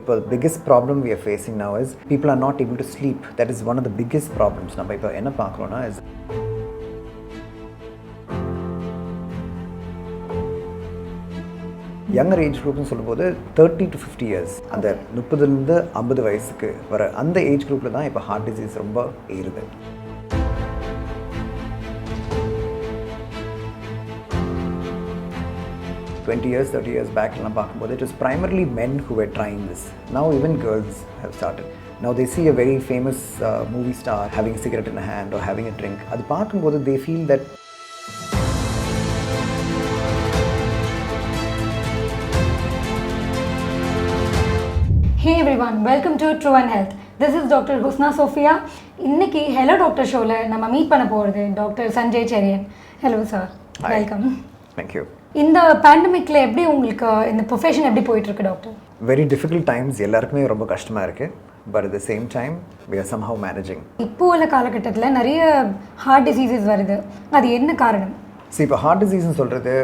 The biggest problem we are facing now is people are not able to sleep. That is one of the biggest problems. நம்ம இப்போ என்ன பார்க்குறோன்னா is younger age குரூப்னு சொல்லும்போது 30 to 50 years, அந்த 30லேருந்து 50 வயசுக்கு வர அந்த age குரூப்பில் தான் இப்போ ஹார்ட் டிசீஸ் ரொம்ப ஏறுது. Years, 30 years back, it was primarily men who were trying this. Now even girls have started. Now they see a very famous movie star having a cigarette in a hand or having a drink. Adu paakumbodhu they feel that Hey everyone, welcome to True and Health. This is Dr. Husna Sophia. Inniki Hello Doctor show la nama meet panna poradhu Dr. Sanjay Cherian. Hello sir. Hi. Welcome. Thank you. இந்த பேண்டமிக்ல எப்படி உங்களுக்கு இந்த profession எப்படி போயிட்டு இருக்கு doctor? Very difficult times, எல்லாருக்குமே ரொம்ப கஷ்டமா இருக்கு. But at the same time we are somehow managing. இப்போ உள்ள காலகட்டத்தில் நிறைய ஹார்ட் டிசீசஸ் வருது. அது என்ன காரணம்? See, இப்போ ஹார்ட் டிசீஸ்னு சொல்றது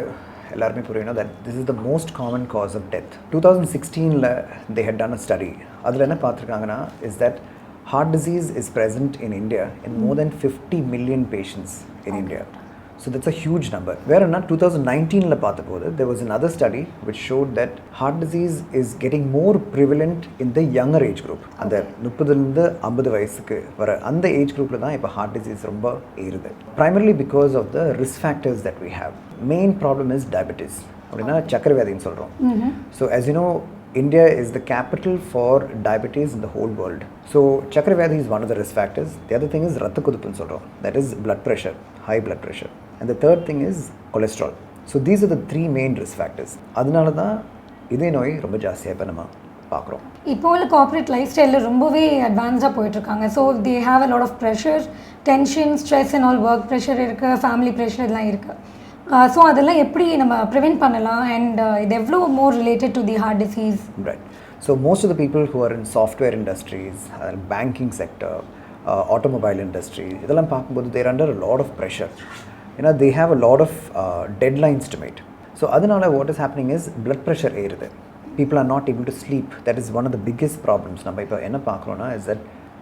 எல்லாருமே புரியணும் that this is the most common cause of death. 2016ல they had done a study. அதில் என்ன பார்த்துருக்காங்கன்னா is that heart disease is present in India in more than 50 million patients in India. So that's a huge number. Whereas 2019 there was another study which showed that heart disease is getting more prevalent in the younger age group. And the 30லேருந்து 50 வயசுக்கு வர அந்த age குரூப்பில் தான் இப்போ heart disease ரொம்ப ஏறுது. Primarily because of the risk factors that we have. Main problem is diabetes. அப்படின்னா சக்கரை வியாதின்னு சொல்கிறோம். So as you know, India is the capital for diabetes in the whole world. So சக்கரை வியாதி is one of the risk factors. The other thing is ரத்த கொதிப்புன்னு சொல்கிறோம். That is blood pressure, high blood pressure. And the third thing is cholesterol. So these are the three main risk factors. அதனால தான் இதே நோய் ரொம்ப ஜாஸ்தியாக இப்போ நம்ம பார்க்குறோம். இப்போ உள்ள கார்ப்பரேட் லைஃப் ஸ்டைலில் ரொம்பவே அட்வான்ஸாக போயிட்டுருக்காங்க. So they have a lot of pressure, tension, stress and all work pressure இருக்குது, ஃபேமிலி ப்ரெஷர் எல்லாம் இருக்குது. ஸோ அதெல்லாம் எப்படி நம்ம ப்ரிவென்ட் பண்ணலாம் அண்ட் இது எவ்வளோ more related to the heart disease? Right. So most of the people who are in software industries, banking sector, automobile industry, இதெல்லாம் பார்க்கும்போது they are under a lot of pressure. They have a lot of deadlines to meet. So adhanala what is happening is blood pressure ஏறுது. People are not able to sleep. That is one of the biggest problems. நம்ம இப்போ என்ன பார்க்குறோன்னா is that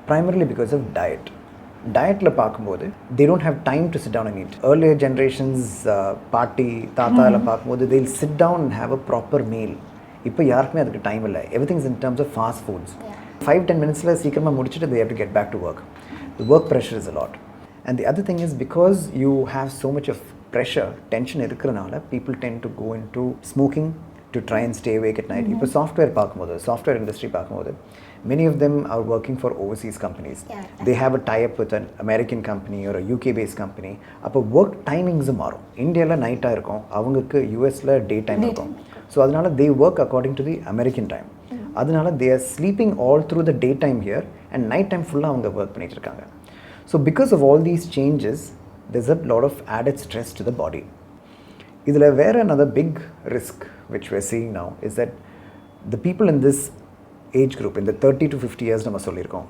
primarily because of diet. Dietல பார்க்கும்போது they don't have time to sit down and eat. Earlier generations பாட்டி தாத்தால பார்க்கும்போது they'll sit down and have a proper meal. இப்போ யாருக்குமே அதுக்கு time இல்லை. Everything is in terms of fast foods. 5-10 minutesல சீக்கிரமாக முடிச்சுட்டு they have to get back to work. The work pressure is a lot. And the other thing is because you have so much of pressure, tension irukkranaala, people tend to go into smoking to try and stay awake at night. Ipo software industry பார்க்கும்போது many of them are working for overseas companies. They have a tie-up with an American company or a UK-based company. அப்போ work timings மாறும். இந்தியாவில் நைட்டாக இருக்கும், அவங்களுக்கு யூஎஸில் day time இருக்கும். So அதனால they work according to the American time. அதனால they are sleeping all through the daytime here and night time ஃபுல்லாக அவங்க ஒர்க் பண்ணிட்டு இருக்காங்க. So because of all these changes, there's a lot of added stress to the body. Idhula where another big risk which we're seeing now is that the people in this age group, in the 30 to 50 years nama sollirkom,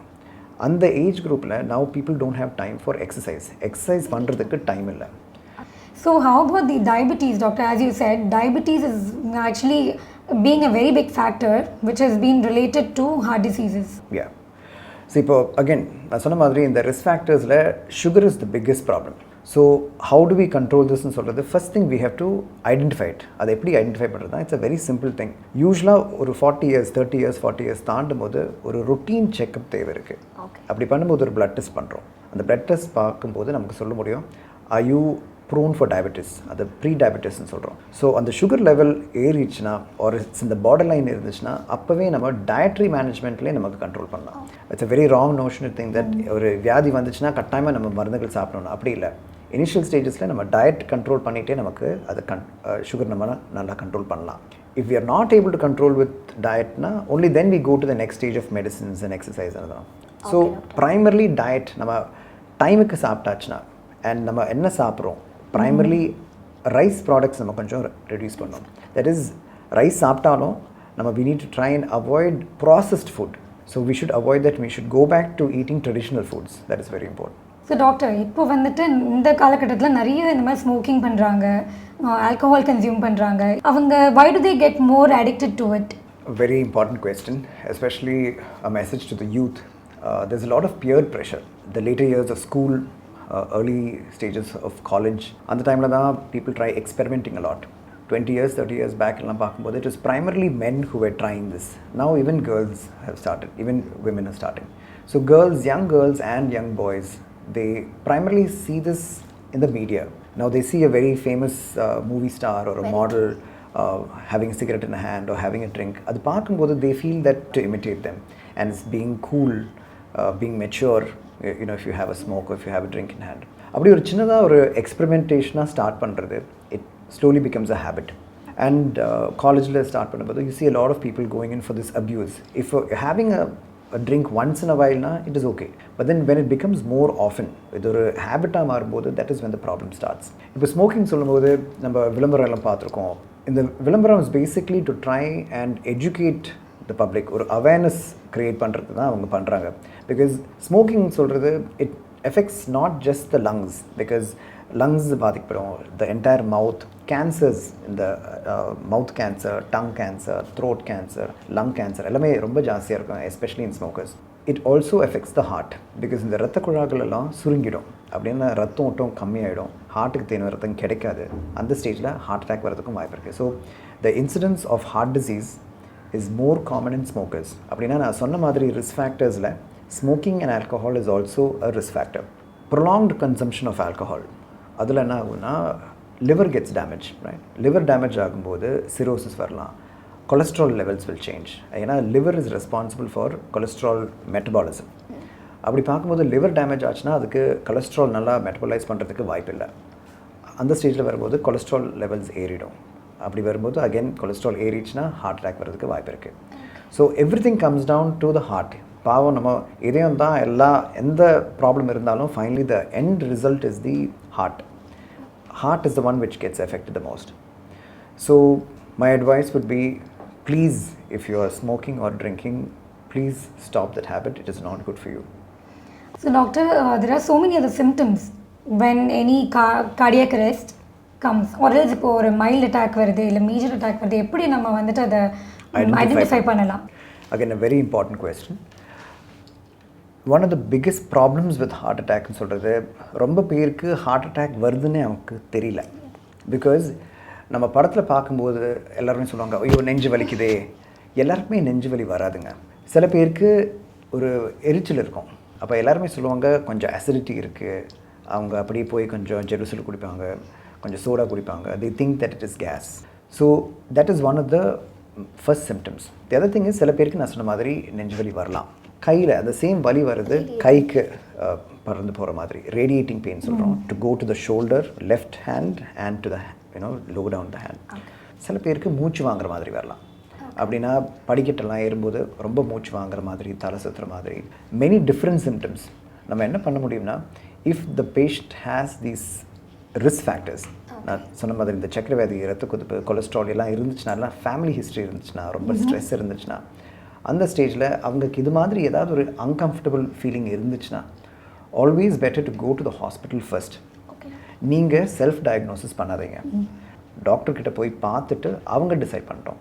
and the age group la now people don't have time for exercise. Exercise pandradhukku time illa. So how about the diabetes, doctor? As you said, diabetes is actually being a very big factor which has been related to heart diseases. Yeah. So இப்போ again நான் சொன்ன மாதிரி இந்த risk factorsல sugar is the biggest problem. So how do we control this ன்னு சொல்றது, first thing we have to identify it. அதை எப்படி identify பண்ணுறதுனா it's a very simple thing. யூஸ்வலாக ஒரு 40 years 30 years 40 years தாண்டும் போது ஒரு ரொட்டீன் செக்அப் தேவை இருக்குது. அப்படி பண்ணும்போது ஒரு பிளட் டெஸ்ட் பண்ணுறோம். அந்த பிளட் டெஸ்ட் பார்க்கும்போது நமக்கு சொல்ல முடியும் are you prone for diabetes, அது ப்ரீ டயபெட்டிஸ்ன்னு சொல்கிறோம். ஸோ அந்த சுகர் லெவல் ஏறிச்சுன்னா ஒரு இந்த பார்டர் லைன் இருந்துச்சுன்னா அப்போவே நம்ம டயட்ரி மேனேஜ்மெண்ட்லேயே நமக்கு கண்ட்ரோல் பண்ணலாம். It's a very wrong notion thing that ஒரு வியாதி வந்துச்சுன்னா கட்டாயமாக நம்ம மருந்துகள் சாப்பிடணும், அப்படி இல்லை. இனிஷியல் ஸ்டேஜஸில் நம்ம டயட் கண்ட்ரோல் பண்ணிகிட்டே நமக்கு அது சுகர் நம்ம நல்லா கண்ட்ரோல் பண்ணலாம். If we are not able to control with diet, only then we go to the next stage of medicines and exercise. So primarily diet, நம்ம டைமுக்கு சாப்பிட்டாச்சுன்னா and நம்ம என்ன சாப்பிட்றோம், primarily rice products நம்ம கொஞ்சம் reduce பண்ணணும். That is, rice சாப்பிட்டாலும் நம்ம we need to try and avoid processed food. So we should avoid that. We should go back to eating traditional foods. That is very important. So doctor, இப்போ வந்துட்டு இந்த காலகட்டத்தில் நிறைய இந்த மாதிரி ஸ்மோக்கிங் பண்ணுறாங்க, ஆல்கஹால் கன்சியூம் பண்ணுறாங்க. அவங்க why do they get more addicted to it? A very important question, especially a message to the youth. There's a lot of peer pressure. The later years of school, early stages of college, at the time people try experimenting a lot. 20 years, 30 years back, it was primarily men who were trying this. Now even girls have started, even women are starting. So girls, young girls and young boys, they primarily see this in the media. Now they see a very famous movie star or a model having a cigarette in a hand or having a drink. At the park, they feel that to imitate them, and it's being cool, being mature. If you have a smoke or if you have a drink in hand. அப்படி ஒரு சின்னதாக ஒரு எக்ஸ்பெரிமெண்டேஷனாக start பண்ணுறது, it slowly becomes a habit. And காலேஜில் start பண்ணும்போது you see a lot of people going in for this abuse. If having a drink once in a while na, it is okay, but then when it becomes more often, இது ஒரு ஹேபிட்டாக மாறும்போது, that is when the problem starts. இப்போ smoking சொல்லும்போது நம்ம விளம்பரம் எல்லாம் பார்த்துருக்கோம். இந்த விளம்பரம் is basically to try and educate the public, ஒரு அவேர்னஸ் க்ரியேட் பண்ணுறது தான் அவங்க பண்ணுறாங்க. பிகாஸ் ஸ்மோக்கிங் சொல்கிறது it affects not just the lungs, because lungs பாதிக்கப்படும், த என்டையர் மவுத் கேன்சர்ஸ், இந்த mouth cancer, tongue cancer, throat cancer, lung cancer எல்லாமே ரொம்ப ஜாஸ்தியாக இருக்கும், especially in smokers. It also affects the heart, because இந்த ரத்த குழாய்களெல்லாம் சுருங்கிடும், அப்படின்னு ரத்தம் ஓட்டம் கம்மியாயிடும், ஹார்ட்டுக்கு தேவையான ரத்தம் கிடைக்காது. அந்த ஸ்டேஜில் ஹார்ட் அட்டாக் வரதுக்கும் வாய்ப்பு இருக்குது. So the incidence of heart disease is more common in smokers. அப்படின்னா நான் சொன்ன மாதிரி ரிஸ்க் ஃபேக்டர்ஸில் smoking and alcohol is also a risk factor. Prolonged consumption of alcohol, அதில் என்ன ஆகுன்னா liver gets damage, right? Liver damage ஆகும்போது சிரோசிஸ் வரலாம், கொலஸ்ட்ரால் லெவல்ஸ் வில் சேஞ்ச். ஏன்னா liver is responsible for cholesterol metabolism. அப்படி பார்க்கும்போது லிவர் டேமேஜ் ஆச்சுன்னா அதுக்கு கொலஸ்ட்ரால் நல்லா மெட்டபலைஸ் பண்ணுறதுக்கு வாய்ப்பு இல்லை. அந்த ஸ்டேஜில் வரும்போது கொலஸ்ட்ரால் லெவல்ஸ் ஏறிடும். அப்படி வரும்போது அகெயின் கொலஸ்ட்ரால் ஏறிச்சுன்னா ஹார்ட் அட்டாக் வரதுக்கு வாய்ப்பு இருக்குது. So everything comes down to the heart. பாவம் நம்ம இதயம் தான் எந்த ப்ராப்ளம் இருந்தாலும் finally the end result is the heart. Heart is the one which gets affected the most. So my advice would be, please if you are smoking or drinking, please stop that habit. It is not good for you. So doctor, there are so many other symptoms when any cardiac arrest comes, or else இப்போ ஒரு mild attack வருது இல்லை major attack வருது, எப்படி நம்ம வந்துட்டு அதை identify பண்ணலாம்? Again, a very important question. One of the biggest problems with heart attack னு சொல்கிறது, ரொம்ப பேருக்கு ஹார்ட் அட்டாக் வருதுன்னு அவங்களுக்கு தெரியல. பிகாஸ் நம்ம படத்தில் பார்க்கும்போது எல்லாருமே சொல்லுவாங்க, ஐயோ நெஞ்சு வலிக்குதே. எல்லாருக்குமே நெஞ்சு வலி வராதுங்க. சில பேருக்கு ஒரு எரிச்சல் இருக்கும். அப்போ எல்லாருமே சொல்லுவாங்க கொஞ்சம் அசிடிட்டி இருக்குது, அவங்க அப்படியே போய் கொஞ்சம் ஜெருசல் குடிப்பாங்க, கொஞ்சம் சோடா குடிப்பாங்க. they think that it is gas. So that is one of the first symptoms. The other thing is, சில பேருக்கு நான் சொன்ன மாதிரி நெஞ்சு வலி வரலாம். கையில் அந்த சேம் வலி வருது, கைக்கு பறந்து போகிற மாதிரி ரேடியேட்டிங் பெயின் சொல்கிறோம். To go to the shoulder, left hand and to the low down the hand. சில பேருக்கு மூச்சு வாங்குற மாதிரி வரலாம். அப்படின்னா படிக்கட்டெல்லாம் ஏறும்போது ரொம்ப மூச்சு வாங்குற மாதிரி, தலை சுற்றுற மாதிரி, மெனி டிஃப்ரெண்ட் சிம்டம்ஸ். நம்ம என்ன பண்ண முடியும்னா, if the patient has these risk factors, நான் சொன்ன மாதிரி இந்த சக்கரவியாதி, ரத்த கொதிப்பு, கொலஸ்ட்ரால் எல்லாம் இருந்துச்சுன்னா, ஃபேமிலி ஹிஸ்ட்ரி இருந்துச்சுன்னா, ரொம்ப ஸ்ட்ரெஸ் இருந்துச்சுன்னா, அந்த ஸ்டேஜில் அவங்களுக்கு இது மாதிரி ஏதாவது ஒரு அன்கம்ஃபர்டபுள் ஃபீலிங் இருந்துச்சுன்னா, always better to go to the hospital first. நீங்கள் செல்ஃப் டயக்னோசிஸ் பண்ணாதீங்க. டாக்டர்கிட்ட போய் பார்த்துட்டு அவங்க டிசைட் பண்ணிட்டோம்.